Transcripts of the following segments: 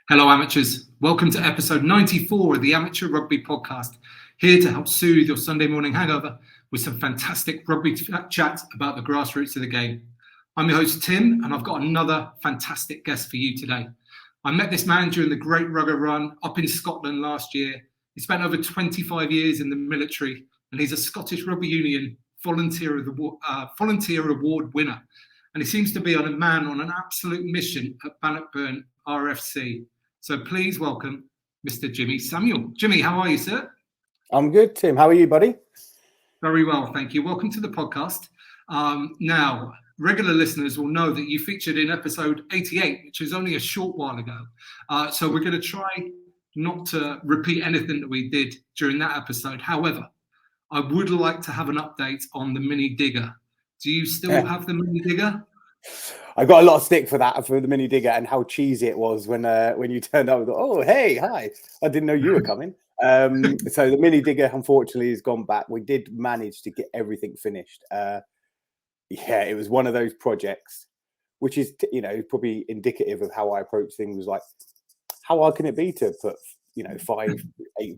Hello, amateurs. Welcome to episode 94 of the Amateur Rugby Podcast, here to help soothe your Sunday morning hangover with some fantastic rugby chat about the grassroots of the game. I'm your host, Tim, and I've got another fantastic guest for you today. I met this man during the Great Rugger Run up in Scotland last year. He spent over 25 years in the military, and he's a Scottish Rugby Union Volunteer Award winner. And he seems to be on an absolute mission at Bannockburn RFC. So please welcome Mr. Jimmy Samuel. Jimmy, how are you, sir? I'm good, Tim. How are you, buddy? Very well, thank you. Welcome to the podcast. Now, regular listeners will know that you featured in episode 88, which was only a short while ago. So we're going to try not to repeat anything that we did during that episode. However, I would like to have an update on the mini digger. Do you still have the mini digger? I got a lot of stick for the mini digger and how cheesy it was when you turned up. Oh, hey, hi! I didn't know you were coming. So the mini digger, unfortunately, has gone back. We did manage to get everything finished. It was one of those projects, which is probably indicative of how I approach things. Like, how hard can it be to put 5-8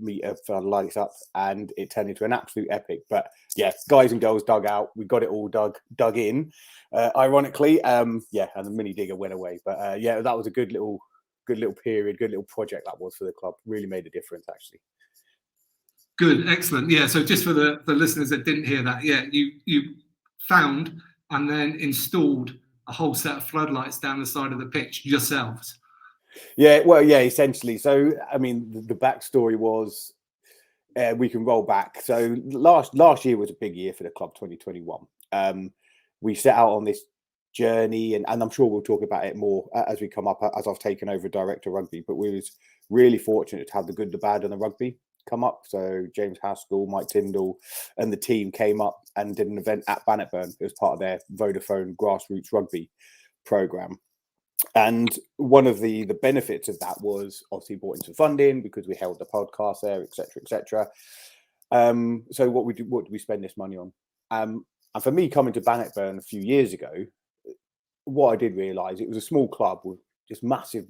meter floodlights up, and it turned into an absolute epic. But yeah, guys and girls dug out. We got it all dug in. Ironically, and the mini digger went away. But that was a good little period, good little project that was for the club. Really made a difference, actually. Good, excellent. Yeah, so just for the listeners that didn't hear that, you found and then installed a whole set of floodlights down the side of the pitch yourselves. Yeah, well, yeah, essentially. So, I mean, the backstory was we can roll back. So last year was a big year for the club, 2021. We set out on this journey, and I'm sure we'll talk about it more as we come up, as I've taken over Director Rugby. But we was really fortunate to have the good, the bad, and the rugby come up. So James Haskell, Mike Tyndall, and the team came up and did an event at Bannockburn. It was part of their Vodafone grassroots rugby program. And one of the benefits of that was obviously brought in some funding because we held the podcast there, etc. So what do we spend this money on? And for me, coming to Bannockburn a few years ago, what I did realise, it was a small club with just massive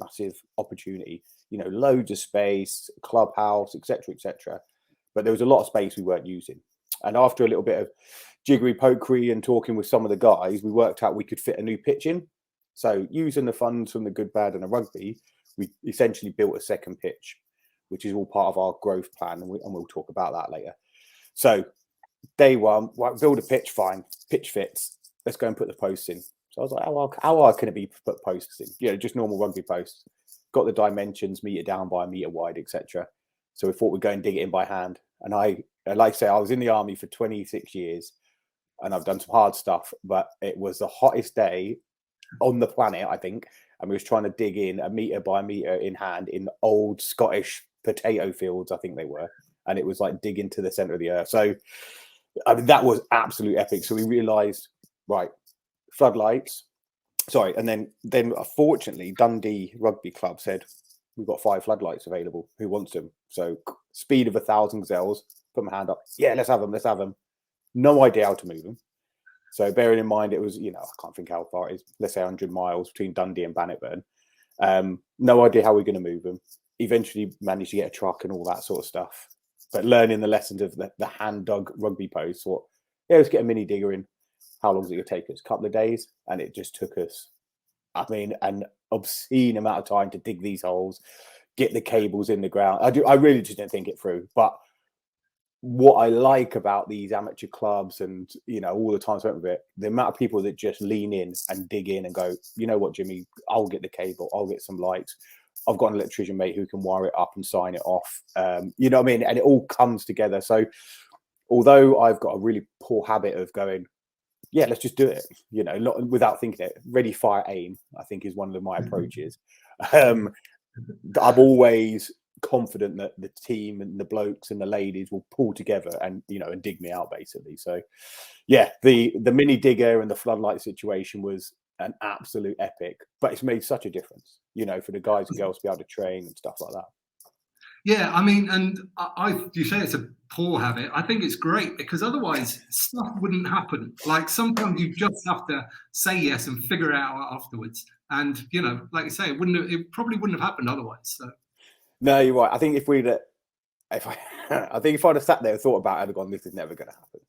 opportunity. Loads of space, clubhouse, etc. But there was a lot of space we weren't using. And after a little bit of jiggery pokery and talking with some of the guys, we worked out we could fit a new pitch in. So using the funds from the good, bad, and the rugby, we essentially built a second pitch, which is all part of our growth plan, and we'll talk about that later. So day one, build a pitch, fine, pitch fits. Let's go and put the posts in. So I was like, how hard can it be to put posts in? Just normal rugby posts. Got the dimensions, meter down by a meter wide, etc. So we thought we'd go and dig it in by hand. And I was in the army for 26 years, and I've done some hard stuff, but it was the hottest day on the planet, I think, and we was trying to dig in a meter by meter in hand in old Scottish potato fields, I think they were, and it was like digging to the center of the earth. So I mean, that was absolute epic. So we realized, right, floodlights, and then fortunately Dundee Rugby Club said, we've got 5 floodlights available, who wants them? So speed of 1,000 gazelles, put my hand up, let's have them. No idea how to move them. So bearing in mind, it was, I can't think how far it is, let's say 100 miles between Dundee and Bannockburn. No idea how we're going to move them. Eventually managed to get a truck and all that sort of stuff. But learning the lessons of the hand-dug rugby posts, let's get a mini digger in. How long is it going to take us? A couple of days. And it just took us, an obscene amount of time to dig these holes, get the cables in the ground. I really just didn't think it through. But what I like about these amateur clubs and, all the time spent with it, the amount of people that just lean in and dig in and go, you know what, Jimmy, I'll get the cable, I'll get some lights. I've got an electrician mate who can wire it up and sign it off. You know what I mean? And it all comes together. So although I've got a really poor habit of going, let's just do it, not without thinking it, ready, fire, aim, I think is one of my approaches. I'm always confident that the team and the blokes and the ladies will pull together and and dig me out, basically. So the mini digger and the floodlight situation was an absolute epic, but it's made such a difference for the guys and girls to be able to train and stuff like that. Yeah, I mean, and you say it's a poor habit. I think it's great because otherwise stuff wouldn't happen. Like sometimes you just have to say yes and figure it out afterwards. And like you say, it probably wouldn't have happened otherwise. So. No, you're right. I think I think if I'd have sat there and thought about it, I'd have gone, this is never going to happen.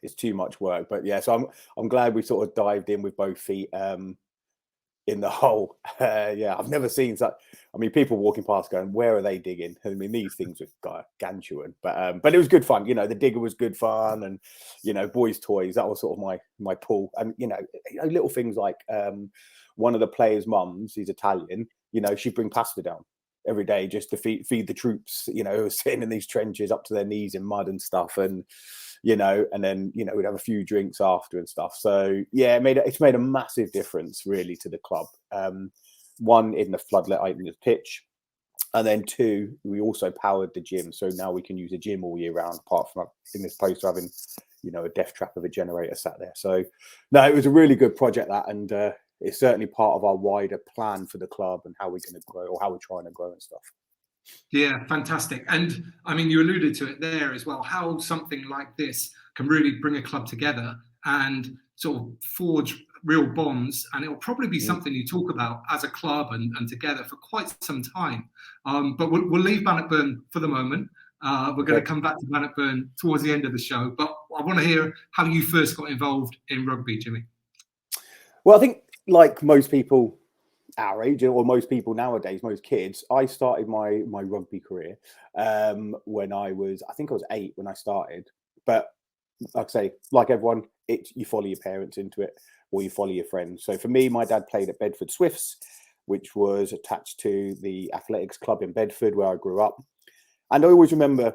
It's too much work. But yeah, so I'm glad we sort of dived in with both feet in the hole. Yeah, I've never seen such. I mean, people walking past going, "Where are they digging?" I mean, these things are gargantuan, but it was good fun. The digger was good fun, and boys' toys. That was sort of my pull. And little things like one of the players' mums, he's Italian. She'd bring pasta down every day just to feed the troops. Who were sitting in these trenches up to their knees in mud and stuff, and then we'd have a few drinks after and stuff. So yeah, it's made a massive difference really to the club. One, in the floodlight in the pitch, and then two, we also powered the gym, so now we can use a gym all year round, apart from in this place having a death trap of a generator sat there. So no, it was a really good project, that, and it's certainly part of our wider plan for the club and how we're going to grow, or how we're trying to grow and stuff. Yeah, fantastic. And I mean, you alluded to it there as well, how something like this can really bring a club together and sort of forge real bonds. And it'll probably be something you talk about as a club and together for quite some time. But we'll leave Bannockburn for the moment. We're going to come back to Bannockburn towards the end of the show. But I want to hear how you first got involved in rugby, Jimmy. Well, I think like most people our age, or most people nowadays, most kids, I started my rugby career when I was 8 when I started. But like I say, like everyone, you follow your parents into it, or you follow your friends. So for me, my dad played at Bedford Swifts, which was attached to the athletics club in Bedford where I grew up. And I always remember,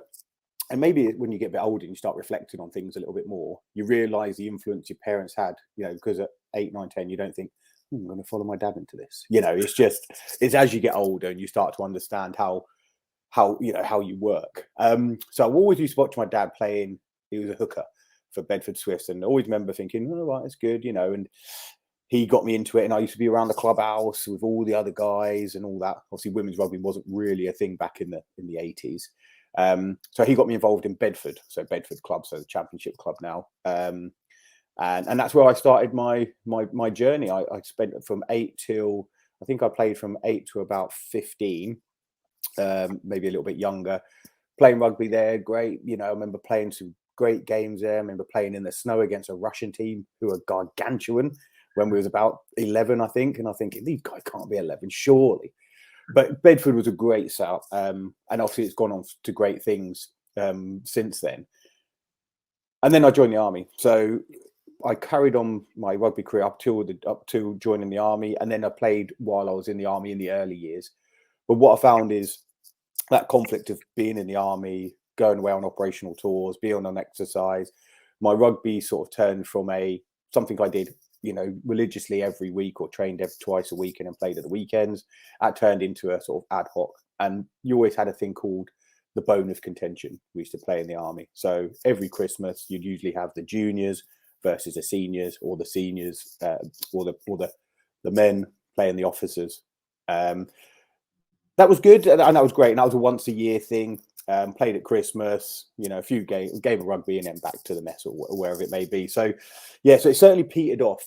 and maybe when you get a bit older and you start reflecting on things a little bit more, you realise the influence your parents had, because at 8, 9, 10, you don't think, I'm going to follow my dad into this. It's as you get older and you start to understand how you work. So I always used to watch my dad playing. He was a hooker for Bedford Swifts, and I always remember thinking, oh, right, that's good, and he got me into it. And I used to be around the clubhouse with all the other guys and all that. Obviously, women's rugby wasn't really a thing back in the 80s. So he got me involved in Bedford, so Bedford Club, so the Championship club now. And that's where I started my journey. I spent from 8 till, I think I played from 8 to about 15, maybe a little bit younger, playing rugby there. Great. I remember playing some great games there. I remember playing in the snow against a Russian team who were gargantuan when we was about 11, I think. And I think these guys can't be 11, surely. But Bedford was a great setup. And obviously it's gone on to great things since then. And then I joined the army. So I carried on my rugby career up to joining the army, and then I played while I was in the army in the early years. But what I found is that conflict of being in the army, going away on operational tours, being on exercise, my rugby sort of turned from something I did, religiously every week, or trained twice a week and then played at the weekends. That turned into a sort of ad hoc, and you always had a thing called the bone of contention. We used to play in the army, so every Christmas you'd usually have the juniors versus the seniors, or the seniors or the men playing the officers. That was good, and that was great. And that was a once a year thing. Played at Christmas, a few game of rugby, and then back to the mess or wherever it may be. So yeah, so it certainly petered off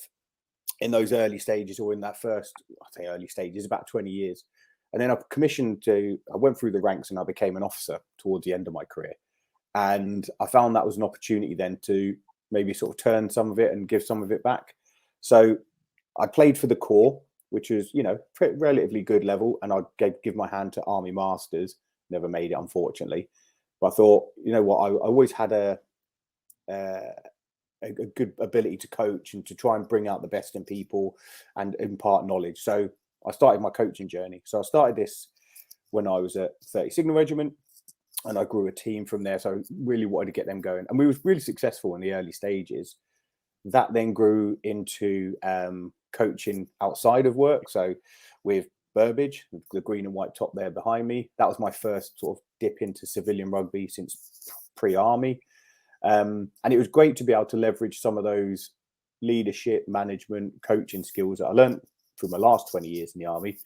in those early stages, or in that first, I say early stages, about 20 years. And then I went through the ranks and I became an officer towards the end of my career. And I found that was an opportunity then to maybe sort of turn some of it and give some of it back. So I played for the Corps, which was, relatively good level. And I give my hand to Army Masters. Never made it, unfortunately. But I thought, I always had a good ability to coach and to try and bring out the best in people and impart knowledge. So I started my coaching journey. So I started this when I was at 30 Signal Regiment, and I grew a team from there. So I really wanted to get them going. And we were really successful in the early stages. That then grew into coaching outside of work. So with Burbage, the green and white top there behind me, that was my first sort of dip into civilian rugby since pre-army. And it was great to be able to leverage some of those leadership, management, coaching skills that I learned from my last 20 years in the army,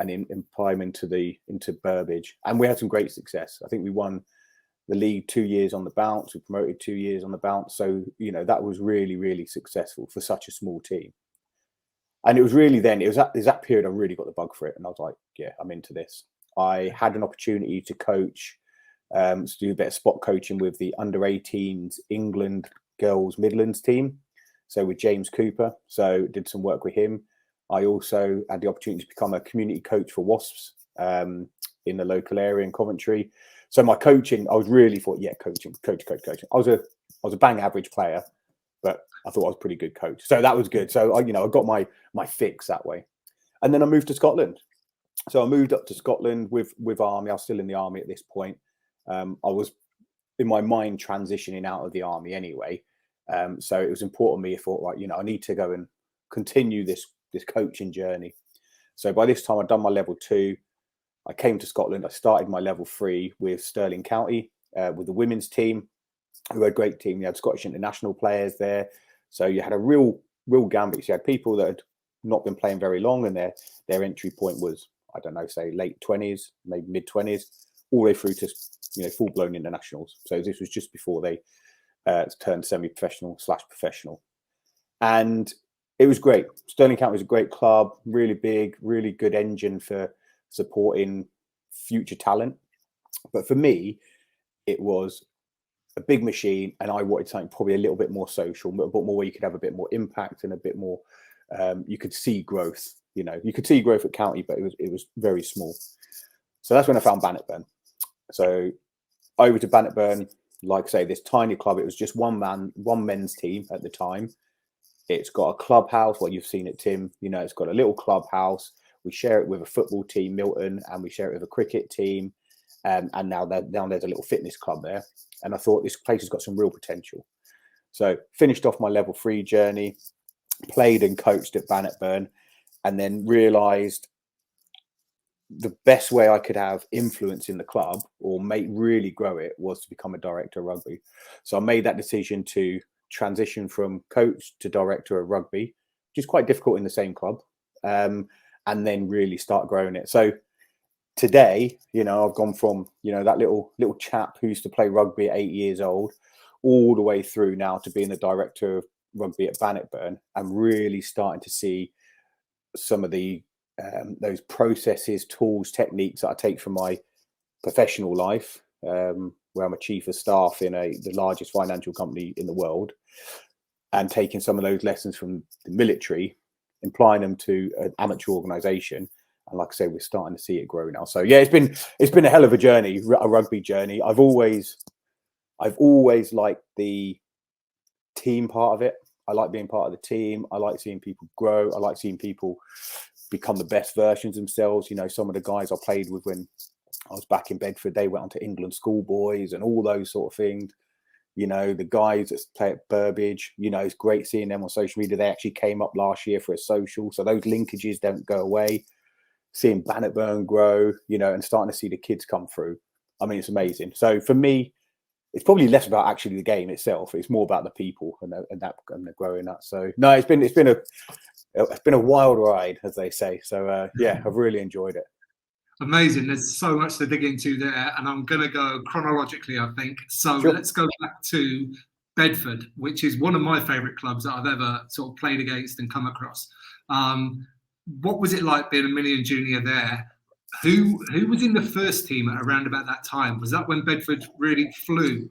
and apply them into Burbage. And we had some great success. I think we won the league 2 years on the bounce. We promoted 2 years on the bounce. So, that was really, really successful for such a small team. And it was really then, it was that period I really got the bug for it. And I was like, yeah, I'm into this. I had an opportunity to coach, to do a bit of spot coaching with the under-18s England girls Midlands team. So with James Cooper. So did some work with him. I also had the opportunity to become a community coach for Wasps in the local area in Coventry. So my coaching, I was really thought, yeah, coaching. I was a bang average player, but I thought I was a pretty good coach. So that was good. So I got my fix that way. And then I moved to Scotland. So I moved up to Scotland with Army. I was still in the Army at this point. I was in my mind transitioning out of the Army anyway. So it was important to me. I thought, right, I need to go and continue this coaching journey. So by this time I'd done my level 2. I came to Scotland. I started my level 3 with Stirling County, with the women's team, who were a great team. You had Scottish international players there. So you had a real gambit. So you had people that had not been playing very long, and their entry point was, I don't know, say late 20s, maybe mid 20s, all the way through to full blown internationals. So this was just before they turned semi-professional / professional, and it was great. Stirling County was a great club, really big, really good engine for supporting future talent. But for me, it was a big machine, and I wanted something probably a little bit more social, a bit more where you could have a bit more impact and a bit more. You could see growth. You could see growth at County, but it was very small. So that's when I found Bannockburn. So over to Bannockburn, like I say, this tiny club. It was just one men's team at the time. It's got a clubhouse. Well, you've seen it, Tim. It's got a little clubhouse. We share it with a football team, Milton, and we share it with a cricket team. And now there's a little fitness club there. And I thought this place has got some real potential. So finished off my level 3 journey, played and coached at Bannockburn, and then realised the best way I could have influence in the club or really grow it was to become a director of rugby. So I made that decision to transition from coach to director of rugby, which is quite difficult in the same club, and then really start growing it. So today, I've gone from, that little chap who used to play rugby at 8 years old all the way through now to being the director of rugby at Bannockburn. I'm really starting to see some of the those processes, tools, techniques that I take from my professional life, where I'm a chief of staff in the largest financial company in the world, and taking some of those lessons from the military, applying them to an amateur organisation. And like I say, we're starting to see it grow now. So yeah, it's been a hell of a journey, a rugby journey. I've always liked the team part of it. I like being part of the team. I like seeing people grow. I like seeing people become the best versions of themselves. Some of the guys I played with when I was back in Bedford, they went on to England schoolboys and all those sort of things. The guys that play at Burbage, it's great seeing them on social media. They actually came up last year for a social. So those linkages don't go away. Seeing Bannockburn grow, and starting to see the kids come through. I mean, it's amazing. So for me, it's probably less about actually the game itself. It's more about the people and the growing that. So no, it's been a wild ride, as they say. So yeah, I've really enjoyed it. Amazing. There's so much to dig into there, and I'm going to go chronologically, I think. So Sure. Let's go back to Bedford, which is one of my favourite clubs that I've ever sort of played against and come across. What was it like being a million junior there? Who was in the first team at around about that time? Was that when Bedford really flew?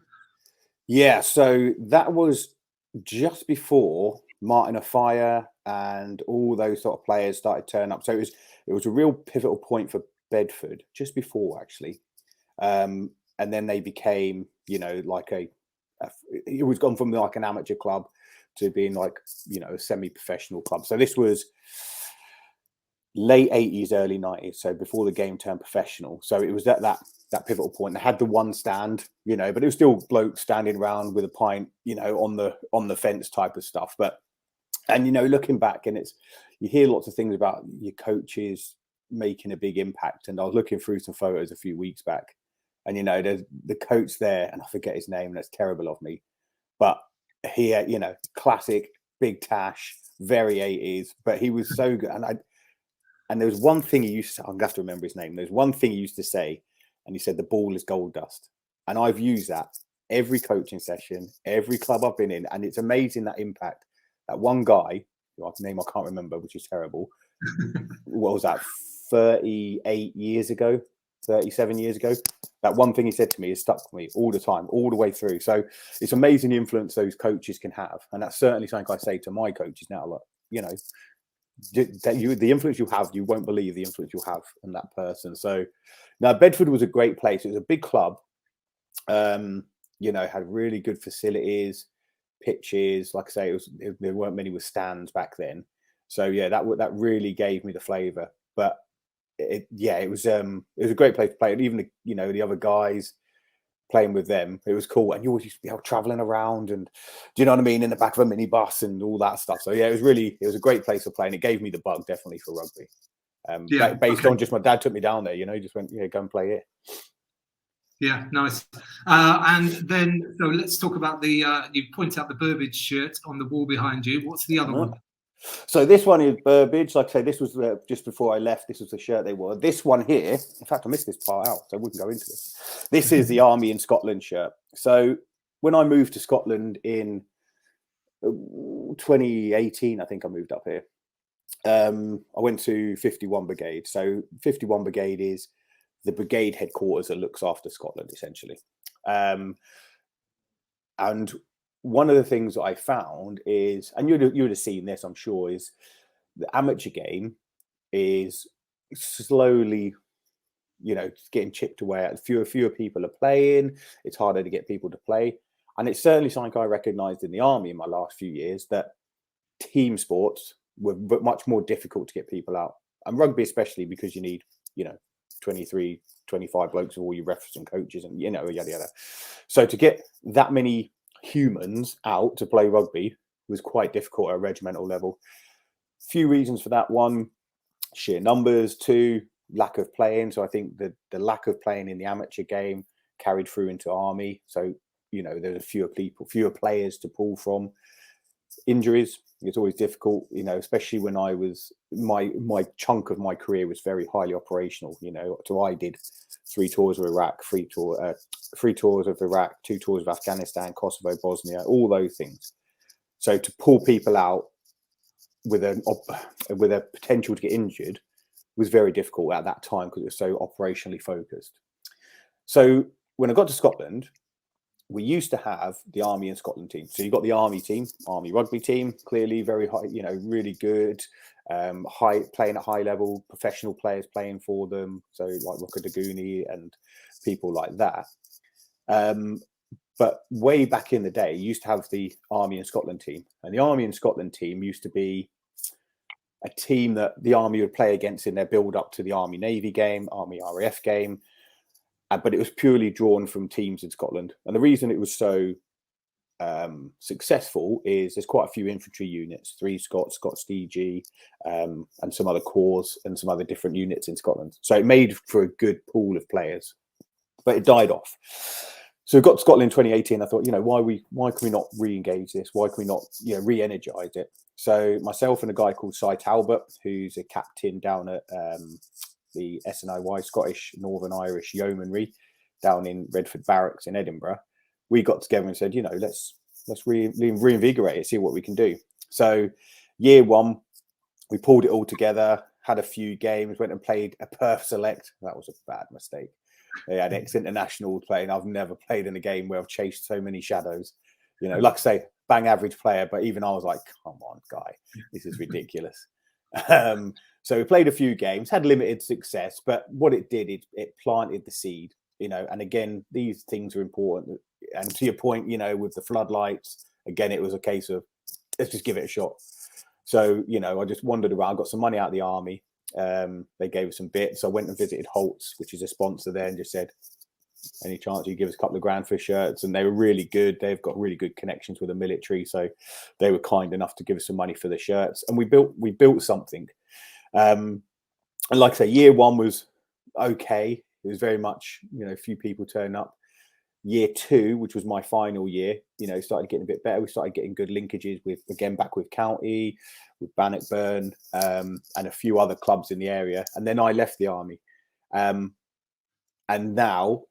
Yeah, so that was just before Martin Afire and all those sort of players started turning up. So it was a real pivotal point for Bedford just before, actually. And then they became, like it was gone from like an amateur club to being like, a semi-professional club. So this was late 80s, early 90s. So before the game turned professional. So it was that pivotal point. They had the one stand, but it was still blokes standing around with a pint, on the fence type of stuff. And looking back, and you hear lots of things about your coaches making a big impact. And I was looking through some photos a few weeks back, and there's the coach there, and I forget his name. That's terrible of me, but he had, classic big tash, very 80s, but he was so good. And there was one thing he used to say, I'm gonna have to remember his name. There's one thing he used to say, and he said, the ball is gold dust. And I've used that every coaching session, every club I've been in. And it's amazing that impact. That one guy, name I can't remember, which is terrible. What was that? 38 years ago, 37 years ago. That one thing he said to me has stuck with me all the time, all the way through. So it's amazing the influence those coaches can have, and that's certainly something I say to my coaches now. Like, you know, the influence you have, you won't believe the influence you'll have on that person. So now Bedford was a great place. It was a big club. You know, had really good facilities, pitches. Like I say, there weren't many with stands back then. So yeah, that really gave me the flavour. But it was a great place to play. And even the other guys playing with them, it was cool. And you always used to be out traveling around, and do you know what I mean, in the back of a minibus and all that stuff. So yeah, it was a great place to play, and it gave me the bug definitely for rugby. Based on just my dad took me down there. He just went, go and play here. Yeah, nice. And then, so let's talk about you point out the Burbage shirt on the wall behind you. What's the other one? So this one is Burbage. Like I say, this was just before I left. This was the shirt they wore. This one here, in fact, I missed this part out, so I wouldn't go into this. This is the Army in Scotland shirt. So when I moved to Scotland in 2018, I think I moved up here. I went to 51 Brigade. So 51 Brigade is the brigade headquarters that looks after Scotland, essentially. And one of the things that I found is, and you would have seen this, I'm sure, is the amateur game is slowly, getting chipped away at. Fewer people are playing. It's harder to get people to play. And it's certainly something I recognised in the Army in my last few years, that team sports were much more difficult to get people out. And rugby especially, because you need, 23, 25 blokes with all your refs and coaches and, yada, yada. So to get that many humans out to play rugby was quite difficult at a regimental level. Few reasons for that. One, sheer numbers. Two, lack of playing. So I think the lack of playing in the amateur game carried through into Army. So, there's fewer players to pull from. Injuries, it's always difficult, especially when I was, my chunk of my career was very highly operational, so I did 3 tours of Iraq, 3 tours of Iraq, 2 tours of Afghanistan, Kosovo, Bosnia, all those things. So to pull people out with a potential to get injured was very difficult at that time, because it was so operationally focused. So when I got to Scotland, we used to have the Army and Scotland team. So you've got the Army team, Army rugby team, clearly very high, really good, playing at high level, professional players playing for them. So like Ruka Daguni and people like that. But way back in the day, you used to have the Army and Scotland team. And the Army and Scotland team used to be a team that the Army would play against in their build up to the Army Navy game, Army RAF game. But it was purely drawn from teams in Scotland. And the reason it was so successful is there's quite a few infantry units, 3 Scots DG, and some other corps and some other different units in Scotland. So it made for a good pool of players, but it died off. So we got to Scotland in 2018. I thought, why can we not re-engage this? Why can we not, re-energize it? So myself and a guy called Cy Talbot, who's a captain down at the SNIY, Scottish Northern Irish Yeomanry, down in Redford Barracks in Edinburgh, we got together and said, let's reinvigorate it, see what we can do. So year 1, we pulled it all together, had a few games, went and played a Perth Select. That was a bad mistake. They had ex-international playing. I've never played in a game where I've chased so many shadows. Like I say, bang average player, but even I was like, come on, guy, this is ridiculous. So we played a few games, had limited success, but what it did, it planted the seed, and again, these things are important. And to your point, with the floodlights, again, it was a case of, let's just give it a shot. So, I just wandered around, got some money out of the Army. They gave us some bits. I went and visited Holt's, which is a sponsor there, and just said, any chance you give us a couple of grand for shirts? And they were really good. They've got really good connections with the military. So they were kind enough to give us some money for the shirts. And we built something. And like I say, year 1 was okay. It was very much, a few people turn up. Year 2, which was my final year, started getting a bit better. We started getting good linkages back with County, with Bannockburn, and a few other clubs in the area. And then I left the Army. And now,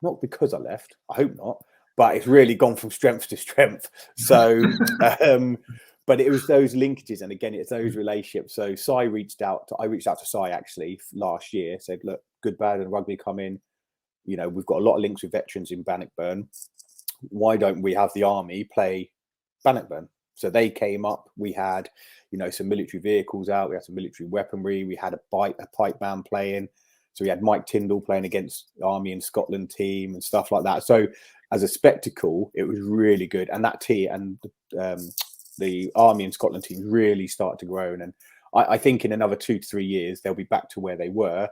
not because I left, I hope not, but it's really gone from strength to strength. So but it was those linkages, and again, it's those relationships. So I reached out to Si actually last year, said, look, good, bad, and rugby come in. You know, we've got a lot of links with veterans in Bannockburn. Why don't we have the army play Bannockburn? So they came up. We had, you know, some military vehicles out. We had some military weaponry. We had a pipe band playing. So we had Mike Tyndall playing against the Army and Scotland team and stuff like that. So as a spectacle, it was really good. And that team and the Army and Scotland team really started to grow. And I think in another 2 to 3 years, they'll be back to where they were,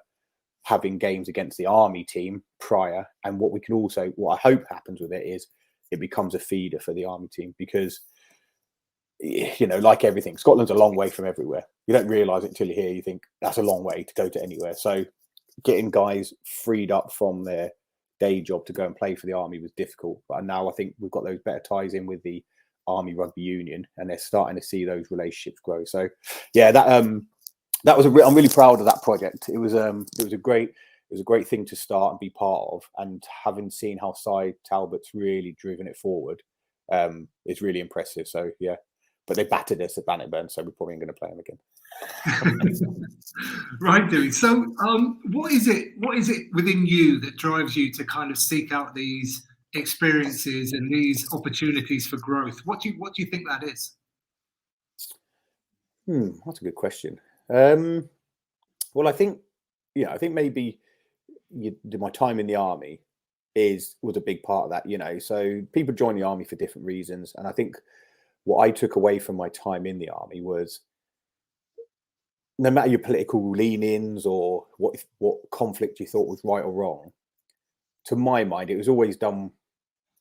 having games against the Army team prior. And what I hope happens with it is it becomes a feeder for the Army team, because, you know, like everything, Scotland's a long way from everywhere. You don't realise it until you're here. You think that's a long way to go to anywhere. So getting guys freed up from their day job to go and play for the Army was difficult. But now I think we've got those better ties in with the Army Rugby Union, and they're starting to see those relationships grow. So yeah, that was I'm really proud of that project. It was a great thing to start and be part of, and having seen how Si Talbot's really driven it forward, is really impressive. So yeah, but they battered us at Bannockburn, so we're probably going to play them again. Right, Dewey. So, what is it within you that drives you to kind of seek out these experiences and these opportunities for growth? What do you think that is? That's a good question. Well, I think maybe my time in the Army was a big part of that. You know, so people join the Army for different reasons, and I think what I took away from my time in the Army was, no matter your political leanings or what conflict you thought was right or wrong, to my mind, it was always done,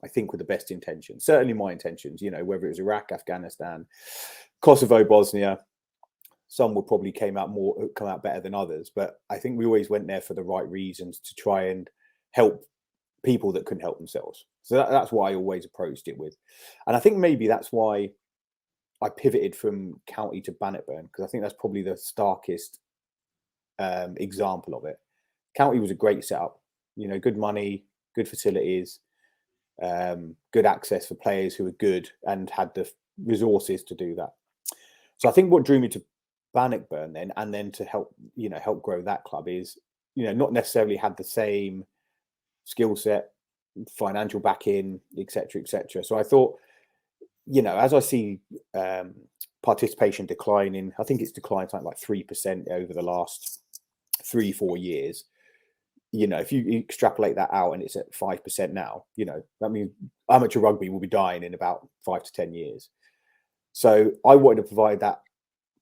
I think, with the best intentions. Certainly my intentions, you know, whether it was Iraq, Afghanistan, Kosovo, Bosnia, some will probably come out better than others. But I think we always went there for the right reasons, to try and help people that couldn't help themselves. So that's why I always approached it with. And I think maybe that's why I pivoted from county to Bannockburn, because I think that's probably the starkest example of it. County was a great setup, you know, good money, good facilities, good access for players who were good and had the resources to do that. So I think what drew me to Bannockburn then to help grow that club is, you know, not necessarily had the same skill set, financial backing, etc., etc. So I thought, you know, as I see participation declining, I think it's declined something like 3% over the last 3-4 years. You know, if you extrapolate that out and it's at 5% now, you know, that means amateur rugby will be dying in about 5 to 10 years. So I wanted to provide that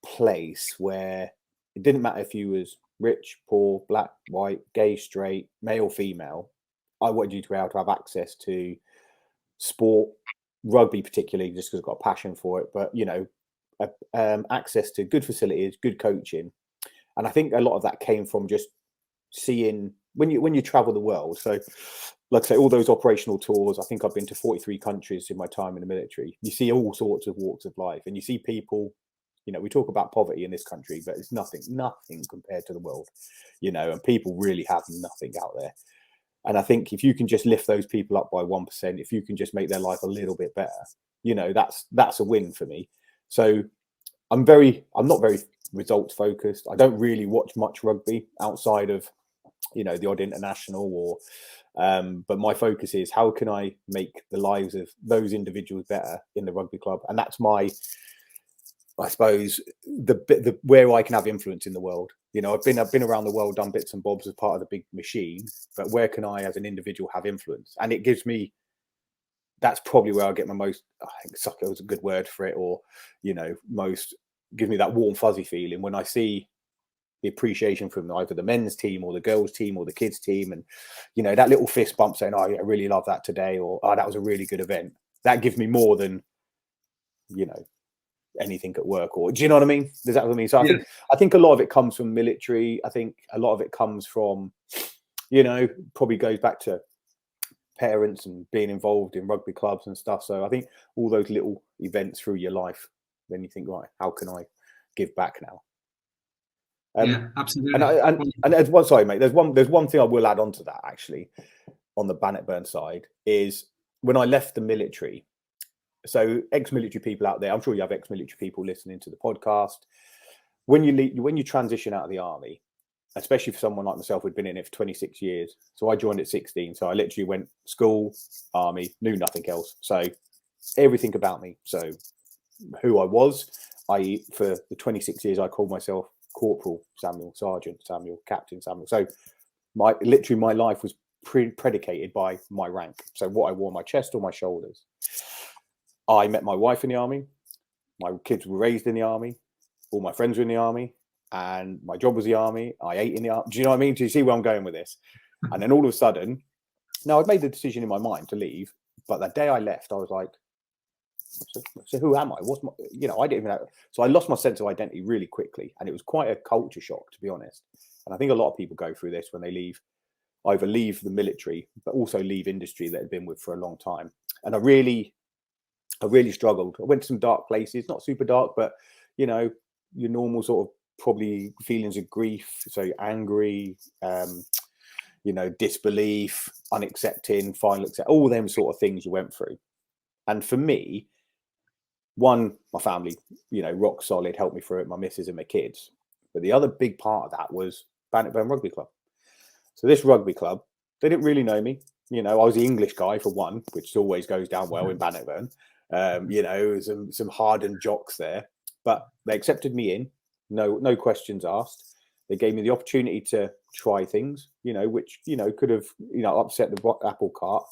place where it didn't matter if you was rich, poor, black, white, gay, straight, male, female. I wanted you to be able to have access to sport, rugby particularly, just because I've got a passion for it, but, you know, access to good facilities, good coaching. And I think a lot of that came from just seeing when you travel the world. So like I say, all those operational tours, I think I've been to 43 countries in my time in the military. You see all sorts of walks of life, and you see people, you know, we talk about poverty in this country, but it's nothing compared to the world, you know, and people really have nothing out there. And I think if you can just lift those people up by 1%, if you can just make their life a little bit better, you know, that's a win for me. So I'm not very results focused. I don't really watch much rugby outside of, you know, the odd international or, but my focus is how can I make the lives of those individuals better in the rugby club? And that's I suppose the where I can have influence in the world. You know, I've been around the world, done bits and bobs as part of the big machine, but where can I, as an individual, have influence? And it gives me, that's probably where I get my most, I think sucker is a good word for it, or, you know, most gives me that warm fuzzy feeling when I see the appreciation from either the men's team or the girls team or the kids team, and, you know, that little fist bump saying, "Oh, I really love that today," or, "Oh, that was a really good event." That gives me more than, you know, anything at work, or do you know what I mean? Does that what I mean? So I think a lot of it comes from military. I think a lot of it comes from, you know, probably goes back to parents and being involved in rugby clubs and stuff. So I think all those little events through your life, then you think, right, how can I give back now? Yeah, absolutely. And there's one, sorry, mate. There's one thing I will add on to that, actually, on the Bannockburn side, is when I left the military, So ex-military people out there, I'm sure you have ex-military people listening to the podcast. When you transition out of the army, especially for someone like myself who'd been in it for 26 years. So I joined at 16. So I literally went school, army, knew nothing else. So everything about me. So who I was, i.e. for the 26 years, I called myself Corporal Samuel, Sergeant Samuel, Captain Samuel. So my life was predicated by my rank. So what I wore on my chest or my shoulders. I met my wife in the army. My kids were raised in the army. All my friends were in the army. And my job was the army. I ate in the army. Do you know what I mean? Do you see where I'm going with this? And then all of a sudden, now I'd made the decision in my mind to leave. But the day I left, I was like, so who am I? What's my, I didn't even know. So I lost my sense of identity really quickly. And it was quite a culture shock, to be honest. And I think a lot of people go through this when they either leave the military, but also leave industry that they've been with for a long time. And I really struggled. I went to some dark places, not super dark, but, your normal sort of probably feelings of grief. So you're angry, disbelief, unaccepting, final accept, all them sort of things you went through. And for me, one, my family, rock solid, helped me through it, my missus and my kids. But the other big part of that was Bannockburn Rugby Club. So this rugby club, they didn't really know me. I was the English guy for one, which always goes down well in Bannockburn. Some hardened jocks there, but they accepted me in. No questions asked. They gave me the opportunity to try things, which, could have, upset the apple cart.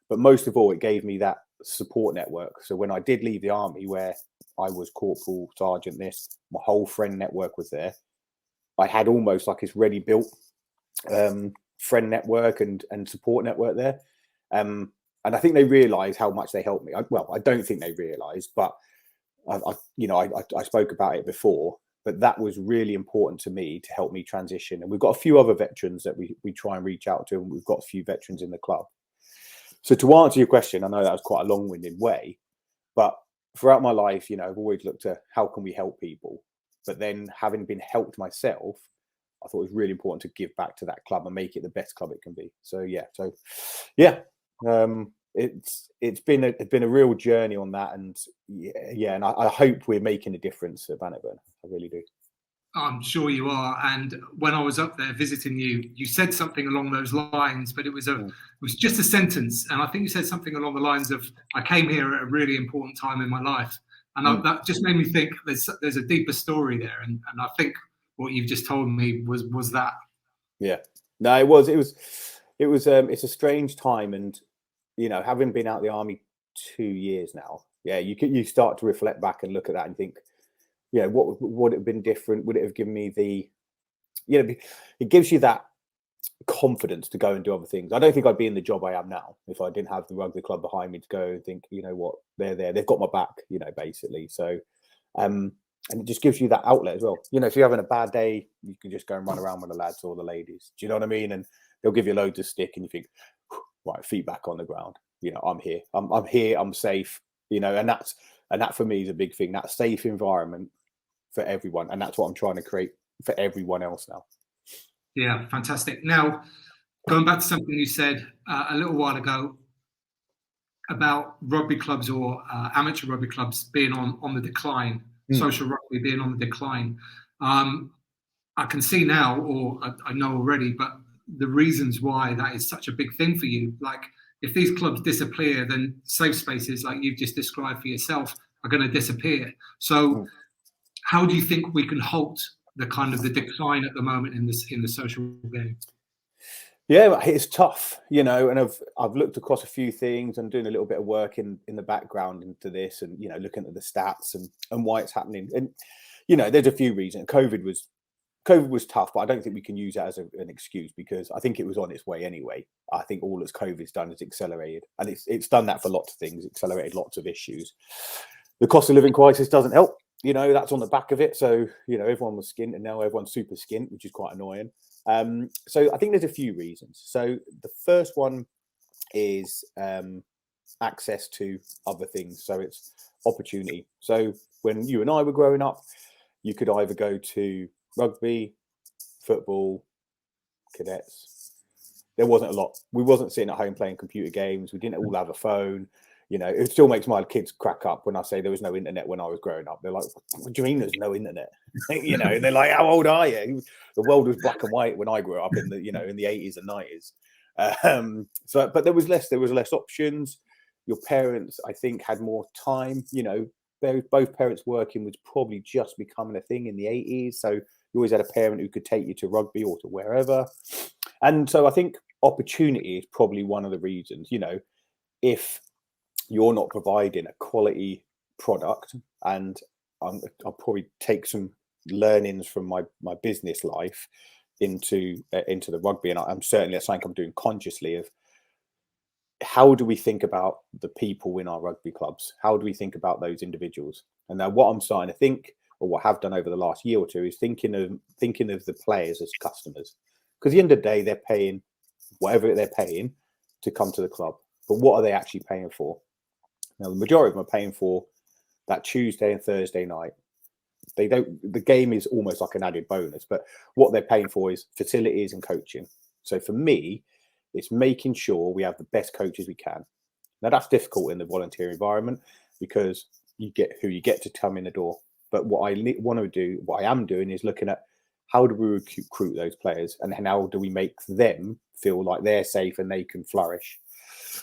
But most of all, it gave me that support network. So when I did leave the army, where I was corporal, sergeant, my whole friend network was there. I had almost like this ready built friend network and support network there. And I think they realised how much they helped me. I don't think they realised, but I spoke about it before. But that was really important to me to help me transition. And we've got a few other veterans that we try and reach out to, and we've got a few veterans in the club. So to answer your question, I know that was quite a long-winded way, but throughout my life, I've always looked at how can we help people. But then having been helped myself, I thought it was really important to give back to that club and make it the best club it can be. So it's been a real journey on that, and and I hope we're making a difference at Bannockburn. I really do. I'm sure you are. And when I was up there visiting you, you said something along those lines, but it was just a sentence, and I think you said something along the lines of, "I came here at a really important time in my life," and that just made me think there's a deeper story there, and I think what you've just told me was that. Yeah, no, it was it's a strange time, and having been out of the army 2 years now, you start to reflect back and look at that and think, what would it have been different? Would it have given me it gives you that confidence to go and do other things. I don't think I'd be in the job I am now if I didn't have the rugby club behind me to go and think, what, they're there, they've got my back, basically. So, and it just gives you that outlet as well. If you're having a bad day, you can just go and run around with the lads or the ladies. Do you know what I mean? And they'll give you loads of stick, and you think, right, feet back on the ground. I'm here. I'm here. I'm safe. And that for me is a big thing. That safe environment for everyone, and that's what I'm trying to create for everyone else now. Yeah, fantastic. Now, going back to something you said a little while ago about rugby clubs or amateur rugby clubs being on the decline, social rugby being on the decline. I can see now, or I know already, but the reasons why that is such a big thing for you. Like, if these clubs disappear, then safe spaces like you've just described for yourself are going to disappear. So how do you think we can halt the decline at the moment in the social game? Yeah, it's tough, and I've looked across a few things and doing a little bit of work in the background into this, and looking at the stats and why it's happening. And there's a few reasons. COVID was tough, but I don't think we can use that as an excuse, because I think it was on its way anyway. I think all that COVID's done is accelerated, and it's done that for lots of things, accelerated lots of issues. The cost of living crisis doesn't help. That's on the back of it. So, everyone was skint, and now everyone's super skint, which is quite annoying. So I think there's a few reasons. So the first one is access to other things. So it's opportunity. So when you and I were growing up, you could either go to rugby, football, cadets. There wasn't a lot. We wasn't sitting at home playing computer games. We didn't all have a phone. You know, it still makes my kids crack up when I say there was no internet when I was growing up. They're like, "What do you mean there's no internet?" You know, they're like, "How old are you?" The world was black and white when I grew up in the, you know, in the 80s and 90s. So, but there was less options. Your parents, I think, had more time. You know, both parents working was probably just becoming a thing in the 80s. So you always had a parent who could take you to rugby or to wherever. And so I think opportunity is probably one of the reasons. You know, if you're not providing a quality product, and I'll probably take some learnings from my business life into the rugby, and I'm certainly, that's something I'm doing consciously, of how do we think about the people in our rugby clubs? How do we think about those individuals? And now what I'm starting to think, or what I've done over the last year or two, is thinking of the players as customers, because at the end of the day, they're paying whatever they're paying to come to the club, but what are they actually paying for? Now, the majority of them are paying for that Tuesday and Thursday night. They don't. The game is almost like an added bonus, but what they're paying for is facilities and coaching. So for me, it's making sure we have the best coaches we can. Now that's difficult in the volunteer environment because you get who you get to come in the door. But what I want to do, what I am doing, is looking at how do we recruit those players, and how do we make them feel like they're safe and they can flourish.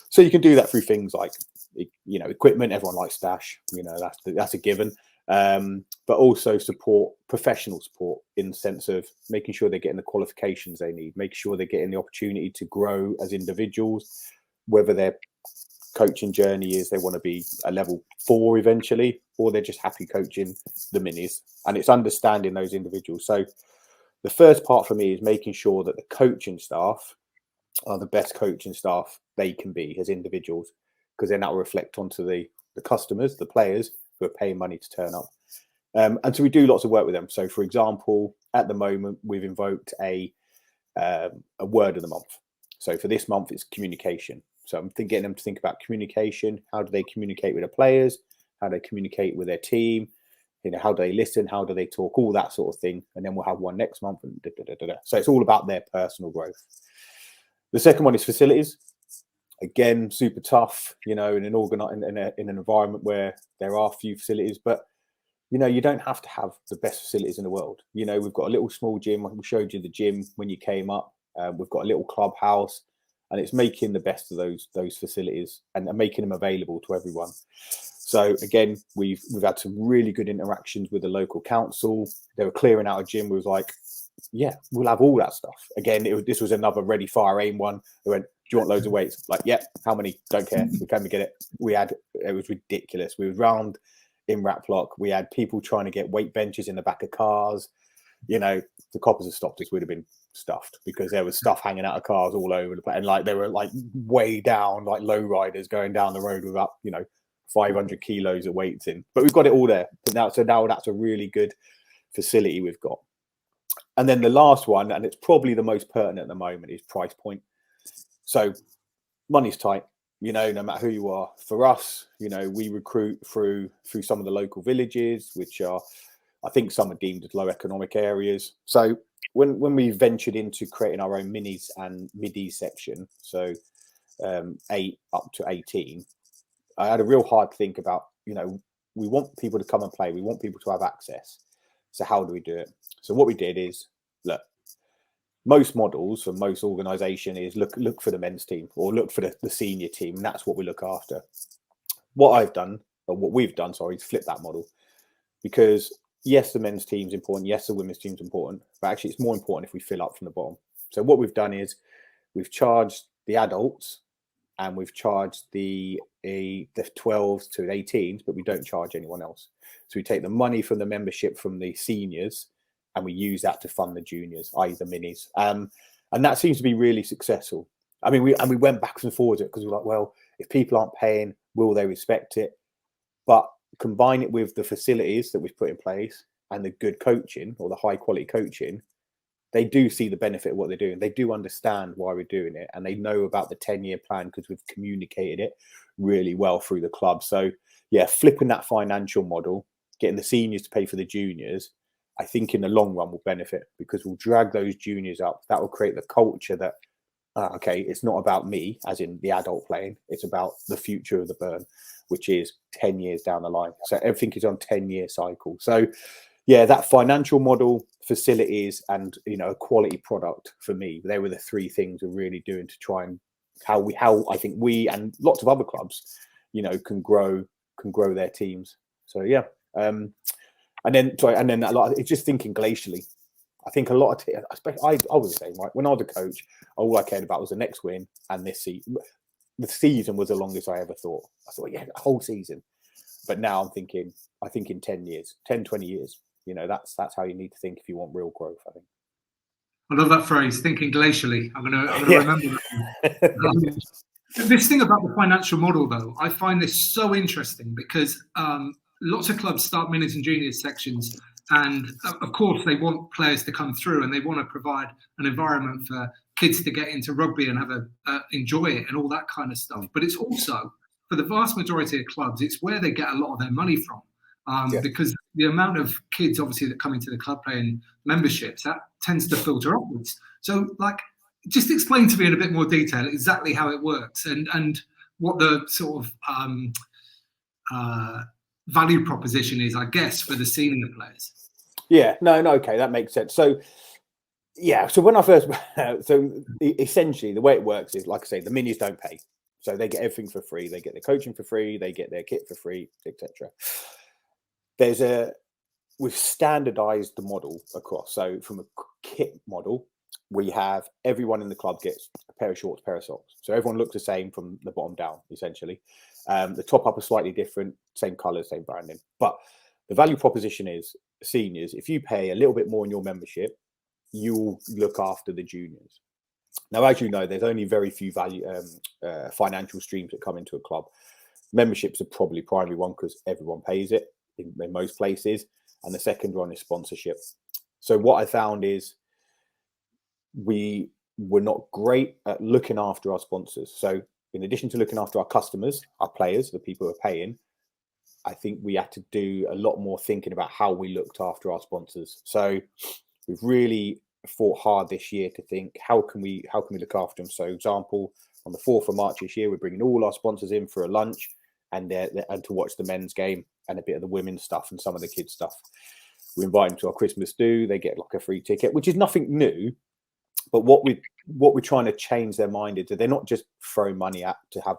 So you can do that through things like, you know, equipment. Everyone likes stash, you know, that's a given. But also professional support, in the sense of making sure they're getting the qualifications they need, making sure they're getting the opportunity to grow as individuals, whether their coaching journey is they want to be a level 4 eventually, or they're just happy coaching the minis. And it's understanding those individuals. So the first part for me is making sure that the coaching staff are the best coaching staff they can be as individuals, because then that will reflect onto the customers, the players who are paying money to turn up. And so we do lots of work with them. So, for example, at the moment, we've invoked a word of the month. So for this month, it's communication. So I'm getting them to think about communication. How do they communicate with the players? How do they communicate with their team? You know, how do they listen? How do they talk? All that sort of thing. And then we'll have one next month. And So it's all about their personal growth. The second one is facilities. Again, super tough, you know, in an environment where there are few facilities, but you know, you don't have to have the best facilities in the world. You know, we've got a little small gym. We showed you the gym when you came up. We've got a little clubhouse, and it's making the best of those facilities and making them available to everyone. So again, we've had some really good interactions with the local council. They were clearing out a gym. We was like, yeah, we'll have all that stuff. Again, this was another ready, fire, aim one. They went, do you want loads of weights? Like, yeah, how many? Don't care. We can get it. It was ridiculous. We were round in Ratlock. We had people trying to get weight benches in the back of cars. You know, the coppers have stopped us. We'd have been stuffed, because there was stuff hanging out of cars all over the place. And like, they were like way down, like low riders going down the road with up, you know, 500 kilos of weights in. But we've got it all there. Now that's a really good facility we've got. And then the last one, and it's probably the most pertinent at the moment, is price point. So money's tight, you know, no matter who you are. For us, you know, we recruit through some of the local villages, which are, I think some are deemed as low economic areas. So when we ventured into creating our own minis and middies section, so 8 up to 18, I had a real hard think about, you know, we want people to come and play. We want people to have access. So how do we do it? So what we did is, look, most models for most organisation is look for the men's team, or look for the senior team, and that's what we look after. What we've done, sorry, is flip that model, because yes, the men's team's important, yes, the women's team's important, but actually it's more important if we fill up from the bottom. So what we've done is we've charged the adults and we've charged the 12s to 18s, but we don't charge anyone else. So we take the money from the membership from the seniors and we use that to fund the juniors, i.e. the minis. And that seems to be really successful. I mean, we went backwards and forwards it, because we're like, well, if people aren't paying, will they respect it? But combine it with the facilities that we've put in place and the good coaching, or the high quality coaching, they do see the benefit of what they're doing. They do understand why we're doing it, and they know about the 10-year plan because we've communicated it really well through the club. So yeah, flipping that financial model, getting the seniors to pay for the juniors, I think in the long run will benefit, because we'll drag those juniors up. That will create the culture that okay, it's not about me, as in the adult playing. It's about the future of the Burn, which is 10 years down the line. So everything is on 10-year cycle. So yeah, that financial model, facilities, and a quality product for me. They were the three things we're really doing to try and how I think we and lots of other clubs, can grow their teams. So yeah, and then a lot. It's just thinking glacially. I think a lot of I was the same, right? When I was a coach, all I cared about was the next win and this season. The season was the longest I ever thought. I thought, yeah, the whole season. But now I'm thinking, I think in 10 years, 10, 20 years, that's how you need to think if you want real growth, I think. I love that phrase, thinking glacially. I'm gonna Yeah. remember that. This thing about the financial model, though, I find this so interesting because lots of clubs start minis and juniors sections, and of course they want players to come through, and they want to provide an environment for kids to get into rugby and have enjoy it and all that kind of stuff. But it's also, for the vast majority of clubs, it's where they get a lot of their money from, because the amount of kids obviously that come into the club playing memberships, that tends to filter upwards. So just explain to me in a bit more detail exactly how it works and what the sort of value proposition is, I guess, for the senior players. Yeah, no, okay, that makes sense. So, yeah, so when I first, so essentially the way it works is, like I say, the minis don't pay. So they get everything for free. They get their coaching for free. They get their kit for free, etc. We've standardized the model across. So from a kit model, we have everyone in the club gets a pair of shorts, pair of socks. So everyone looks the same from the bottom down, essentially. The top up is slightly different, same colours, same branding. But the value proposition is seniors. If you pay a little bit more in your membership, you'll look after the juniors. Now, as you know, there's only very few financial streams that come into a club. Memberships are probably primary one because everyone pays it in most places. And the second one is sponsorship. So what I found is we were not great at looking after our sponsors. So in addition to looking after our customers, our players, the people who are paying, I think we had to do a lot more thinking about how we looked after our sponsors. So we've really fought hard this year to think, how can we look after them? So example, on the 4th of March this year, we're bringing all our sponsors in for a lunch and to watch the men's game and a bit of the women's stuff and some of the kids' stuff. We invite them to our Christmas do. They get like a free ticket, which is nothing new. But what we're trying to change their mind is that they're not just throwing money at to have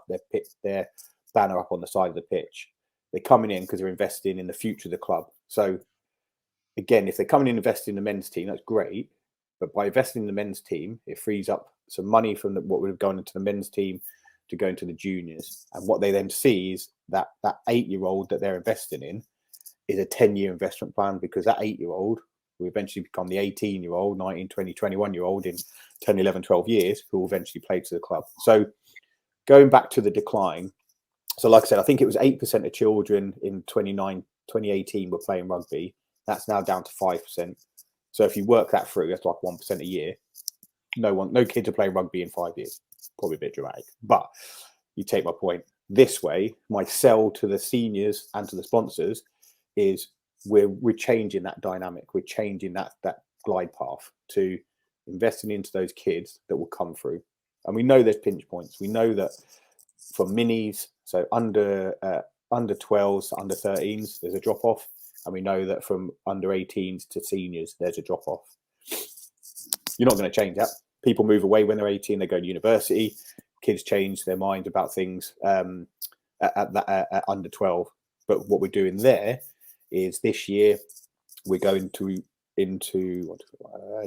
their banner up on the side of the pitch. They're coming in because they're investing in the future of the club. So again, if they're coming in and investing in the men's team, that's great. But by investing in the men's team, it frees up some money from what would have gone into the men's team to go into the juniors. And what they then see is that 8-year-old that they're investing in is a 10-year investment plan, because that 8-year-old will eventually become the 18-year-old, 19, 20, 21-year-old in 10, 11, 12 years who will eventually play to the club. So going back to the decline, so like I said, I think it was 8% of children in 2018 were playing rugby. That's now down to 5%. So if you work that through, that's like 1% a year. No kids are playing rugby in 5 years. Probably a bit dramatic, but you take my point. This way, my sell to the seniors and to the sponsors is we're changing that dynamic. We're changing that glide path to investing into those kids that will come through. And we know there's pinch points. We know that for minis, so under 12s to under 13s, there's a drop off. And we know that from under 18s to seniors, there's a drop off. You're not going to change that. People move away when they're 18, they go to university. Kids change their mind about things at under 12. But what we're doing there is this year we're going into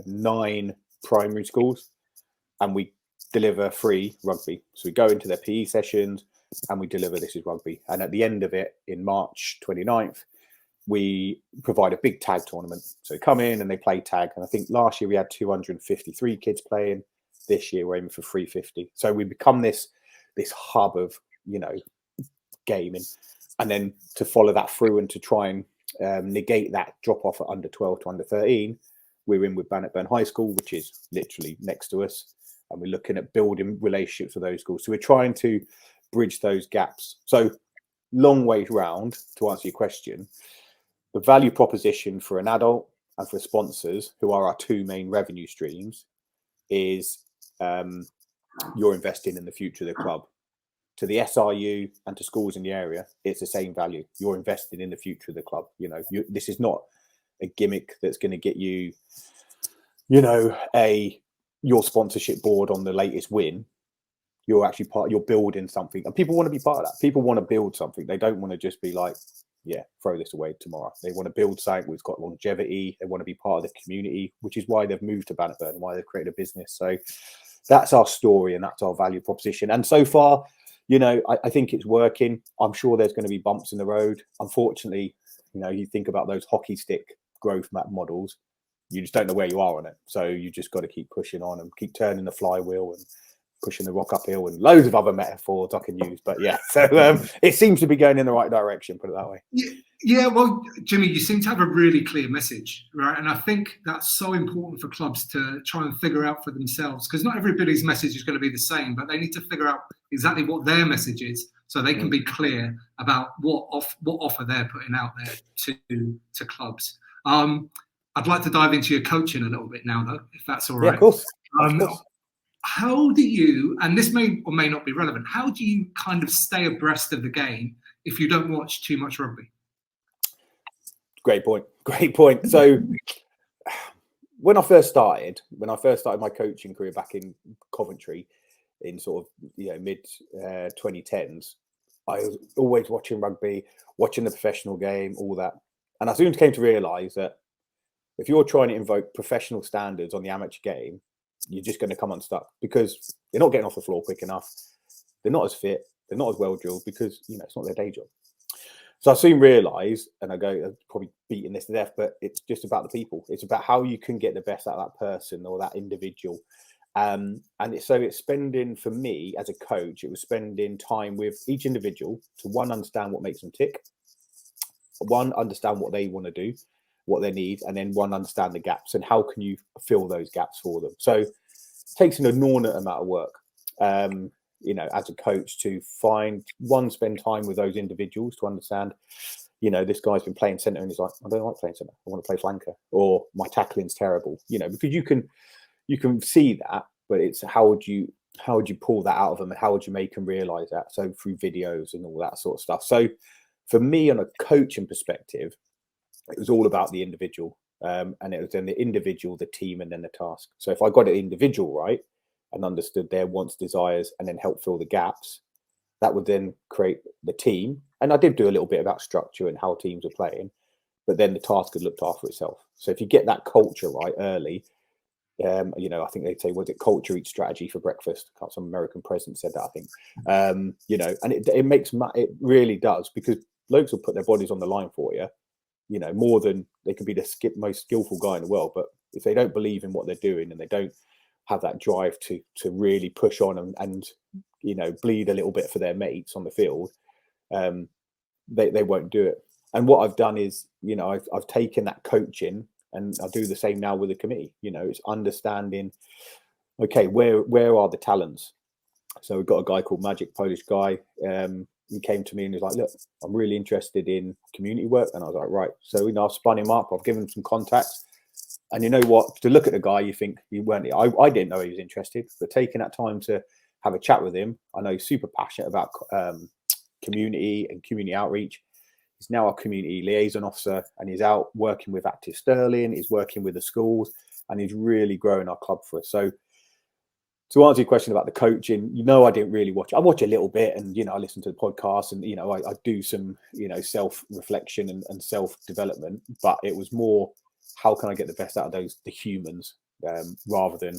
9 primary schools, and we deliver free rugby. So we go into their PE sessions and we deliver This Is Rugby. And at the end of it, in March 29th, we provide a big tag tournament. So they come in and they play tag. And I think last year we had 253 kids playing. This year we're aiming for 350. So we become this hub of, gaming. And then to follow that through and to try and negate that drop off at under 12 to under 13, we're in with Bannockburn High School, which is literally next to us. And we're looking at building relationships with those schools. So we're trying to bridge those gaps. So long way round to answer your question. The value proposition for an adult and for sponsors, who are our 2 main revenue streams, is you're investing in the future of the club. To the SRU and to schools in the area, it's the same value. You're investing in the future of the club. This is not a gimmick that's going to get you, your sponsorship board on the latest win. You're actually you're building something, and people want to be part of that. People want to build something. They don't want to just be like, yeah, throw this away tomorrow. They want to build something that's got longevity. They want to be part of the community, which is why they've moved to Bannockburn and why they've created a business. So that's our story and that's our value proposition. And so far, I think it's working. I'm sure there's going to be bumps in the road. Unfortunately, you think about those hockey stick growth map models, you just don't know where you are on it. So you just got to keep pushing on and keep turning the flywheel and pushing the rock uphill and loads of other metaphors I can use. But yeah, so it seems to be going in the right direction, put it that way. Yeah, well, Jimmy, you seem to have a really clear message, right? And I think that's so important for clubs to try and figure out for themselves, because not everybody's message is going to be the same, but they need to figure out exactly what their message is so they can be clear about what offer they're putting out there to clubs. I'd like to dive into your coaching a little bit now, though, if that's all right. Yeah, of course. Of course. How do you, and this may or may not be relevant, how do you kind of stay abreast of the game if you don't watch too much rugby? Great point. So when I first started my coaching career back in Coventry in sort of mid 2010s, I was always watching rugby, watching the professional game, all that. And I soon came to realise that if you're trying to invoke professional standards on the amateur game, you're just going to come unstuck because they're not getting off the floor quick enough. They're not as fit. They're not as well drilled because, it's not their day job. So I soon realised, and I'm probably beating this to death, but it's just about the people. It's about how you can get the best out of that person or that individual. It's spending, for me as a coach, it was spending time with each individual to understand what makes them tick, understand what they want to do, what they need, and then understand the gaps and how can you fill those gaps for them. So it takes an inordinate amount of work, as a coach to spend time with those individuals to understand, this guy's been playing centre and he's like, I don't like playing centre, I want to play flanker, or my tackling's terrible, because you can see that, but it's how would you pull that out of them and how would you make them realise that? So through videos and all that sort of stuff. So for me, on a coaching perspective, it was all about the individual, and it was then the individual, the team, and then the task. So if I got an individual right and understood their wants, desires, and then help fill the gaps, that would then create the team. And I did do a little bit about structure and how teams are playing, but then the task had looked after itself. So if you get that culture right early, I think they'd say, was it culture eats strategy for breakfast? Some American president said that, I think. And it really does, because blokes will put their bodies on the line for you, more than they could be the most skillful guy in the world. But if they don't believe in what they're doing and they don't have that drive to really push on and bleed a little bit for their mates on the field, they won't do it. And what I've done is, I've taken that coaching and I do the same now with the committee. It's understanding, okay, where are the talents? So we've got a guy called Magic, Polish guy. He came to me and he was like, look, I'm really interested in community work. And I was like, right. So, I've spun him up. I've given him some contacts. And you know what? To look at the guy, you think he weren't. I didn't know he was interested, but taking that time to have a chat with him, I know he's super passionate about community and community outreach. He's now our community liaison officer, and he's out working with Active Sterling. He's working with the schools, and he's really growing our club for us. So to answer your question about the coaching, I didn't really watch. I watch a little bit, and I listen to the podcast, and I do some self-reflection and self-development. But it was more, how can I get the best out of the humans, rather than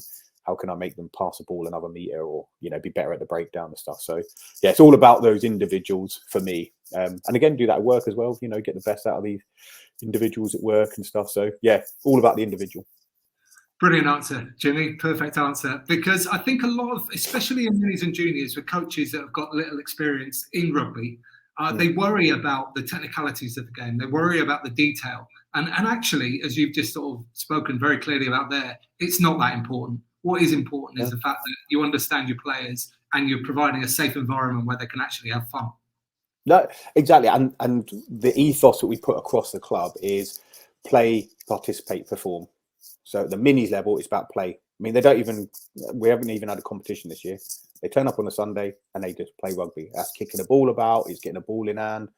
how can I make them pass a ball another meter or be better at the breakdown and stuff. So yeah, it's all about those individuals for me, and again, do that at work as well. Get the best out of these individuals at work and stuff. So yeah, all about the individual. Brilliant answer, Jimmy. Perfect answer. Because I think a lot of, especially in minis and juniors, with coaches that have got little experience in rugby, they worry about the technicalities of the game. They worry about the detail. And actually, as you've just sort of spoken very clearly about there, it's not that important. What is important is the fact that you understand your players and you're providing a safe environment where they can actually have fun. No, exactly. And the ethos that we put across the club is play, participate, perform. So at the minis level, it's about play. I mean, we haven't even had a competition this year. They turn up on a Sunday and they just play rugby. That's kicking a ball about, it's getting a ball in hand.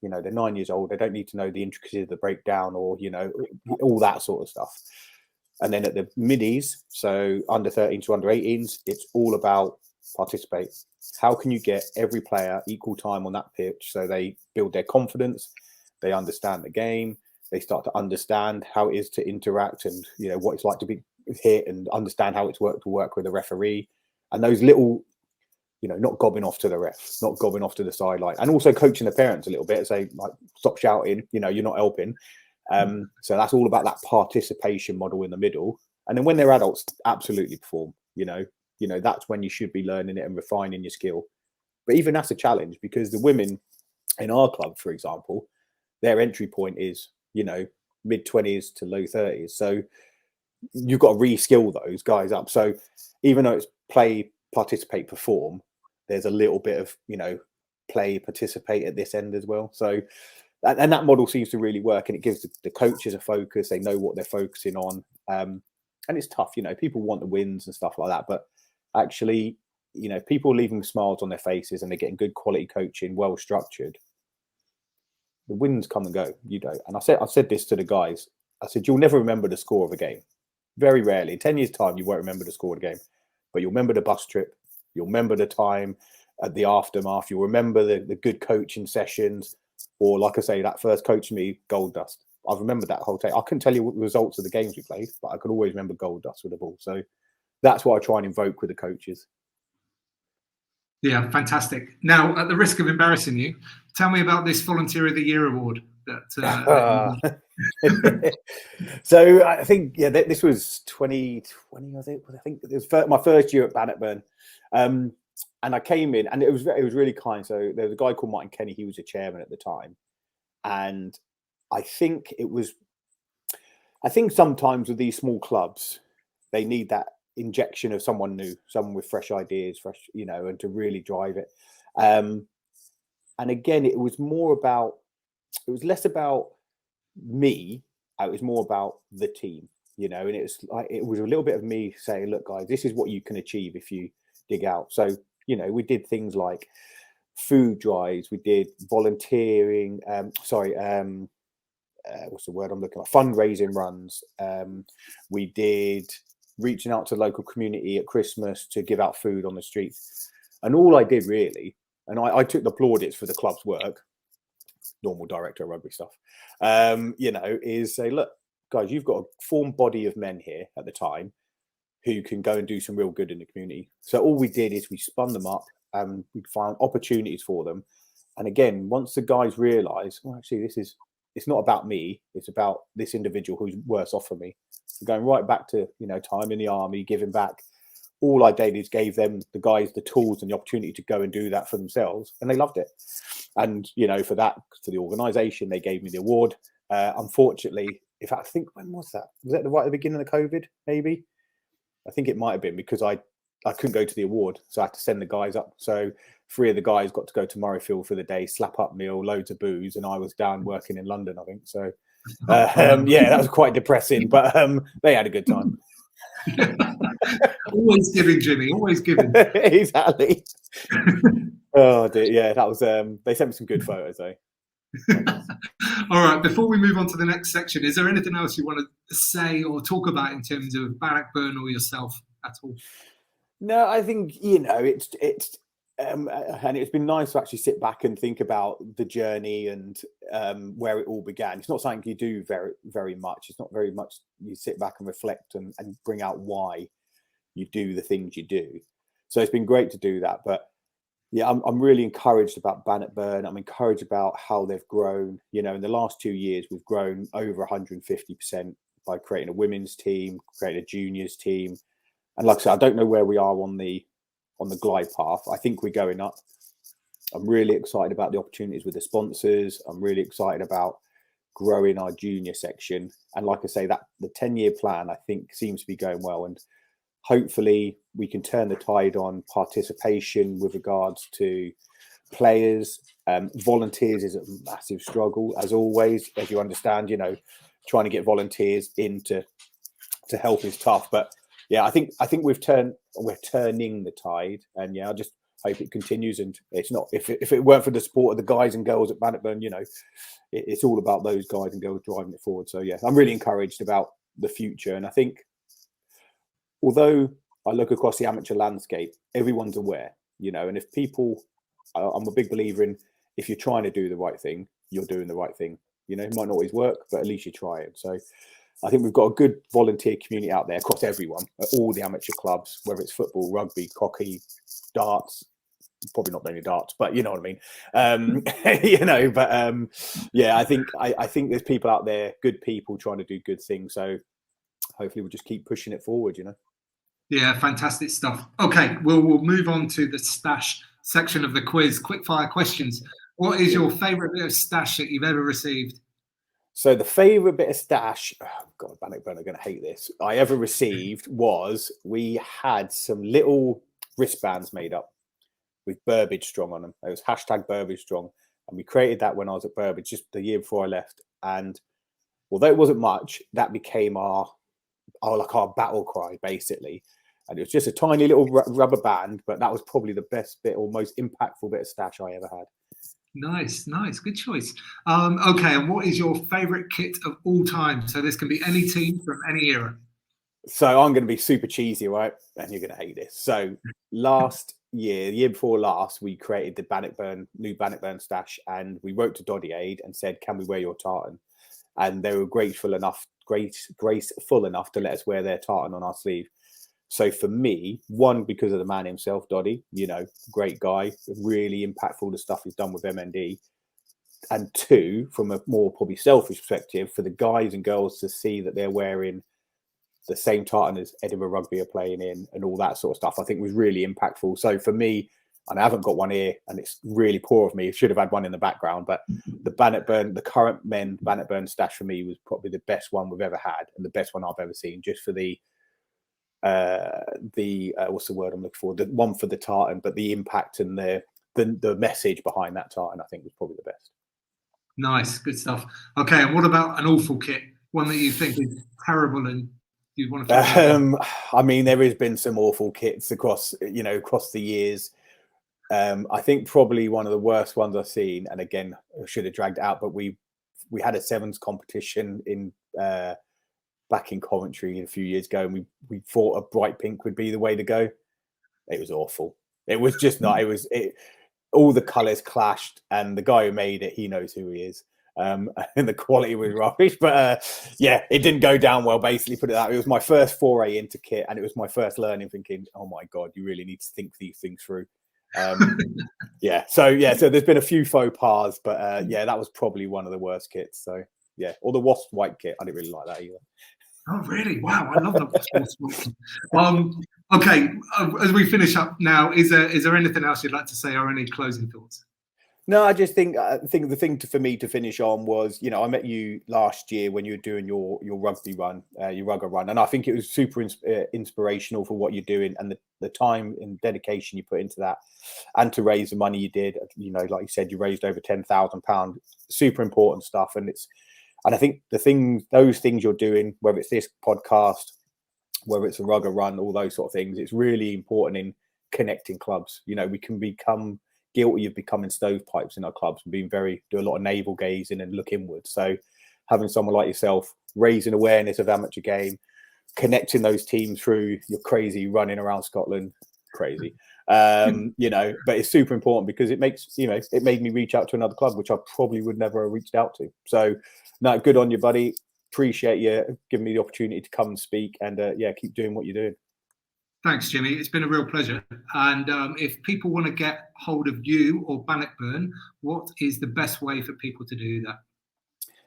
You know, they're 9 years old. They don't need to know the intricacies of the breakdown or, you know, all that sort of stuff. And then at the middies, so under 13 to under 18s, it's all about participate. How can you get every player equal time on that pitch so they build their confidence, they understand the game, they start to understand how it is to interact and, you know, what it's like to be hit and understand how it's to work with a referee. And those little, you know, not gobbing off to the ref, not gobbing off to the sideline, and also coaching the parents a little bit, say, like, stop shouting, you know, you're not helping. So that's all about that participation model in the middle. And then when they're adults, absolutely perform, you know, that's when you should be learning it and refining your skill. But even that's a challenge, because the women in our club, for example, their entry point is, you know, mid-20s to low 30s. So you've got to re-skill those guys up. So even though it's play, participate, perform, there's a little bit of, you know, play, participate at this end as well. So, and that model seems to really work, and it gives the coaches a focus. They know what they're focusing on. And it's tough, you know, people want the wins and stuff like that. But actually, you know, people leaving smiles on their faces and they're getting good quality coaching, well structured. The wins come and go, you know. And I said this to the guys. I said, you'll never remember the score of a game. Very rarely. In 10 years' time, you won't remember the score of the game. But you'll remember the bus trip. You'll remember the time at the aftermath. You'll remember the good coaching sessions. Or, like I say, that first coach me, gold dust. I've remembered that whole time. I couldn't tell you what the results of the games we played, but I could always remember gold dust with the ball. So that's what I try and invoke with the coaches. Yeah, fantastic. Now, at the risk of embarrassing you, tell me about this Volunteer of the Year award. So I think, yeah, this was 2020, was it? I think it was my first year at Bannockburn. And I came in, and it was really kind. So there was a guy called Martin Kenny. He was a chairman at the time. And I think sometimes with these small clubs, they need that injection of someone new, someone with fresh ideas, you know, and to really drive it. And again, it was less about me. It was more about the team, you know, and it was a little bit of me saying, look, guys, this is what you can achieve if you dig out. So, you know, we did things like food drives, we did volunteering, what's the word I'm looking at? Fundraising runs. We did reaching out to the local community at Christmas to give out food on the streets. And all I did really, and I took the plaudits for the club's work, normal director of rugby stuff, you know, is say, look, guys, you've got a formed body of men here at the time who can go and do some real good in the community. So all we did is we spun them up and we found opportunities for them. And again, once the guys realise, well, actually, it's not about me, it's about this individual who's worse off for me. So going right back to, you know, time in the army, giving back. All I did is gave them, the guys, the tools and the opportunity to go and do that for themselves, and they loved it. And, you know, for the organisation, they gave me the award. Unfortunately, I think, when was that? Was that right at the beginning of COVID, maybe? I think it might have been, because I couldn't go to the award, so I had to send the guys up. So 3 of the guys got to go to Murrayfield for the day, slap up meal, loads of booze, and I was down working in London, I think. So, yeah, that was quite depressing, but they had a good time. Always giving, Jimmy, always giving. Exactly. Oh dear, yeah, that was they sent me some good photos though. All right, before we move on to the next section, is there anything else you want to say or talk about in terms of Bannockburn or yourself at all? No, I think, you know, it's and it's been nice to actually sit back and think about the journey and where it all began. It's not something you do very, very much. It's not very much you sit back and reflect and bring out why you do the things you do. So it's been great to do that. But yeah, I'm really encouraged about Bannockburn. I'm encouraged about how they've grown. You know, in the last 2 years, we've grown over 150% by creating a women's team, creating a juniors team. And like I said, I don't know where we are on the glide path. I think we're going up. I'm really excited about the opportunities with the sponsors. I'm really excited about growing our junior section. And like I say, that the 10-year plan, I think, seems to be going well. And hopefully we can turn the tide on participation with regards to players. Volunteers is a massive struggle, as always, as you understand. You know, trying to get volunteers in to help is tough. But yeah, I think we're turning the tide, and yeah, I just hope it continues. And it's not, if it weren't for the support of the guys and girls at Bannockburn, it's all about those guys and girls driving it forward. So yeah, I'm really encouraged about the future, and I think although I look across the amateur landscape, everyone's aware, and if people, I'm a big believer in, if you're trying to do the right thing, you're doing the right thing. It might not always work, but at least you try it. So I think we've got a good volunteer community out there across everyone, at all the amateur clubs, whether it's football, rugby, hockey, darts, probably not many darts, but you know what I mean. Yeah, I think there's people out there, good people trying to do good things. So hopefully we'll just keep pushing it forward, Yeah, fantastic stuff. Okay, we'll move on to the stash section of the quiz. Quick fire questions. What is your favourite bit of stash that you've ever received? So the favourite bit of stash, oh God, Bannockburn are going to hate this, I ever received was, we had some little wristbands made up with Burbage Strong on them. It was hashtag Burbage Strong. And we created that when I was at Burbage, just the year before I left. And although it wasn't much, that became our battle cry, basically. And it was just a tiny little rubber band, but that was probably the best bit or most impactful bit of stash I ever had. Nice. Good choice. Okay, and what is your favourite kit of all time? So this can be any team from any era. So I'm going to be super cheesy, right? And you're going to hate this. So the year before last, we created the new Bannockburn stash, and we wrote to Doddy Aid and said, can we wear your tartan? And they were graceful enough to let us wear their tartan on our sleeve. So for me, one, because of the man himself, Doddy, great guy, really impactful, the stuff he's done with MND. And two, from a more probably selfish perspective, for the guys and girls to see that they're wearing the same tartan as Edinburgh Rugby are playing in and all that sort of stuff, I think was really impactful. So for me, and I haven't got one here, and it's really poor of me, I should have had one in the background, but the current men Bannockburn stash for me was probably the best one we've ever had and the best one I've ever seen, just for the what's the word I'm looking for? The one for the tartan, but the impact and the message behind that tartan, I think, was probably the best. Nice, good stuff. Okay, and what about an awful kit? One that you think is terrible and you want to? I mean, there has been some awful kits across the years. I think probably one of the worst ones I've seen, and again, I should have dragged it out, but we had a sevens competition in back in Coventry a few years ago, and we thought a bright pink would be the way to go. It was awful. It was just not. All the colours clashed, and the guy who made it, he knows who he is. And the quality was rubbish, but yeah, it didn't go down well. Basically, put it that way. It was my first foray into kit, and it was my first learning. Thinking, oh my God, you really need to think these things through. So there's been a few faux pas, but yeah, that was probably one of the worst kits. So yeah, or the wasp white kit, I didn't really like that either. Oh, really? Wow, I love that wasp white. Okay, as we finish up now, is there anything else you'd like to say or any closing thoughts? No, I just think the thing for me to finish on was, I met you last year when you were doing your rugby run, your rugger run, and I think it was super inspirational for what you're doing and the time and dedication you put into that, and to raise the money you did. Like you said, you raised over £10,000. Super important stuff, and I think those things you're doing, whether it's this podcast, whether it's a rugger run, all those sort of things, it's really important in connecting clubs. We can become guilty of becoming stovepipes in our clubs and do a lot of navel gazing and look inward. So having someone like yourself raising awareness of amateur game, connecting those teams through your crazy running around Scotland, but it's super important because it makes, it made me reach out to another club, which I probably would never have reached out to. So no, good on you, buddy. Appreciate you giving me the opportunity to come and speak, and keep doing what you're doing. Thanks, Jimmy. It's been a real pleasure. And if people want to get hold of you or Bannockburn, what is the best way for people to do that?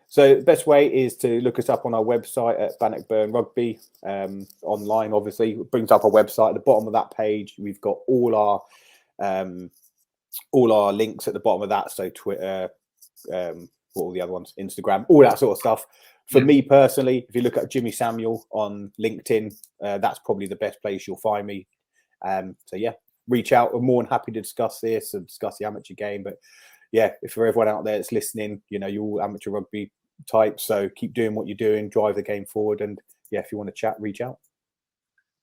So the best way is to look us up on our website at Bannockburn Rugby, online, obviously. It brings up our website. At the bottom of that page, we've got all our links at the bottom of that. So Twitter, all the other ones, Instagram, all that sort of stuff. For me personally, if you look at Jimmy Samuel on LinkedIn, that's probably the best place you'll find me. Reach out. I'm more than happy to discuss this and discuss the amateur game. But yeah, if for everyone out there that's listening, you're all amateur rugby types, so keep doing what you're doing, drive the game forward, and if you want to chat, reach out.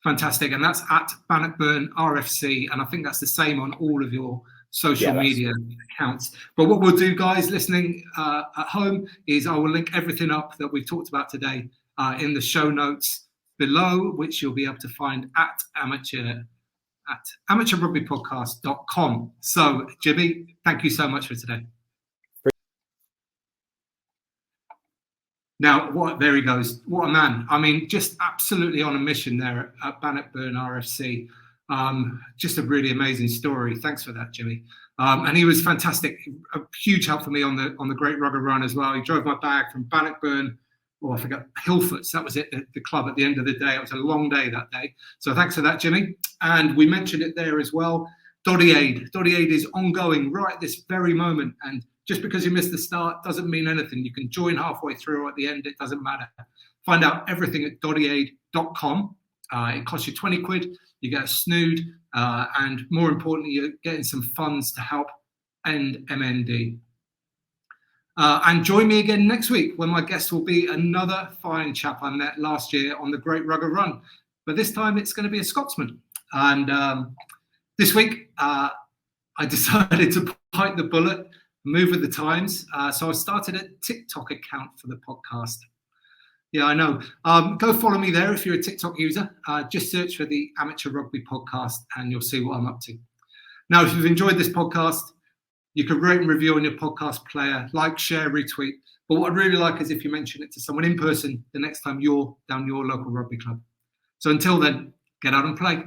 Fantastic. And that's at Bannockburn RFC. And I think that's the same on all of your social media accounts. But what we'll do, guys, listening at home, is I will link everything up that we've talked about today in the show notes below, which you'll be able to find at amateurrugbypodcast.com. So, Jimmy, thank you so much for today. Now, there he goes. What a man. I mean, just absolutely on a mission there at Bannockburn RFC. Just a really amazing story. Thanks for that, Jimmy. And he was fantastic. A huge help for me on the Great Rugby Run as well. He drove my bag from Bannockburn, I forgot, Hillforts. That was it, the club at the end of the day. It was a long day that day. So thanks for that, Jimmy. And we mentioned it there as well. Doddy Aid. Doddy Aid is ongoing right this very moment. And just because you missed the start doesn't mean anything. You can join halfway through or at the end. It doesn't matter. Find out everything at doddyaid.com. It costs you 20 quid. You get a snood. And more importantly, you're getting some funds to help end MND. And join me again next week when my guest will be another fine chap I met last year on the Great Rugby Run. But this time it's going to be a Scotsman. And this week I decided to bite the bullet, move with the times. So I started a TikTok account for the podcast. Yeah, I know. Go follow me there if you're a TikTok user. Just search for the Amateur Rugby Podcast and you'll see what I'm up to. Now, if you've enjoyed this podcast, you can rate and review on your podcast player, like, share, retweet. But what I'd really like is if you mention it to someone in person the next time you're down your local rugby club. So until then, get out and play.